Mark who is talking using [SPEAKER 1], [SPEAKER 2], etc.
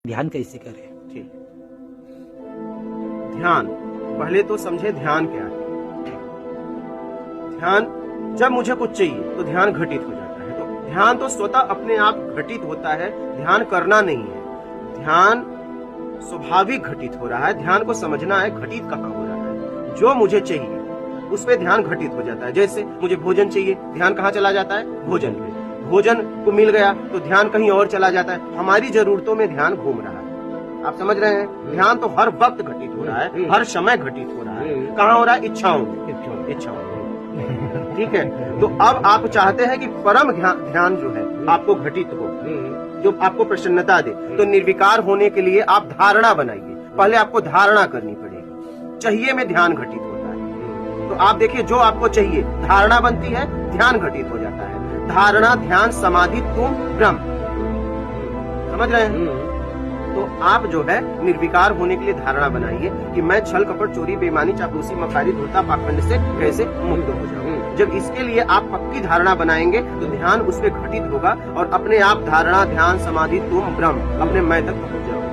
[SPEAKER 1] ध्यान कैसे करें?
[SPEAKER 2] ठीक। ध्यान, पहले तो समझे ध्यान क्या है। ध्यान, जब मुझे कुछ चाहिए तो ध्यान घटित हो जाता है। तो ध्यान तो स्वतः अपने आप घटित होता है, ध्यान करना नहीं है। ध्यान स्वाभाविक घटित हो रहा है। ध्यान को समझना है घटित कहाँ हो रहा है। जो मुझे चाहिए उस पे ध्यान घटित हो जाता है। जैसे मुझे भोजन चाहिए, ध्यान कहाँ चला जाता है? भोजन पे। भोजन को मिल गया तो ध्यान कहीं और चला जाता है। हमारी जरूरतों में ध्यान घूम रहा है। आप समझ रहे हैं? ध्यान तो हर वक्त घटित हो रहा है, हर समय घटित हो रहा है। कहाँ हो रहा है? इच्छाओं में। ठीक है। तो अब आप चाहते हैं कि परम ध्यान जो है आपको घटित हो, जो आपको प्रसन्नता दे। तो निर्विकार होने के लिए आप धारणा बनाइए। पहले आपको धारणा करनी पड़ेगी। चाहिए में ध्यान घटित होता है। तो आप देखिए, जो आपको चाहिए धारणा बनती है, ध्यान घटित हो जाता है। धारणा, ध्यान, समाधि, तुम ब्रह्म। समझ रहे हैं? तो आप जो है निर्विकार होने के लिए धारणा बनाइए कि मैं छल, कपट, चोरी, बेईमानी, चापलूसी, मक्कारी, धोखा, पाखंड से कैसे मुक्त हो जाऊं। जब इसके लिए आप पक्की धारणा बनाएंगे तो ध्यान उस पे घटित होगा और अपने आप धारणा, ध्यान, समाधि, तुम ब्रह्म अपने मैं तक पहुंच जाओगे।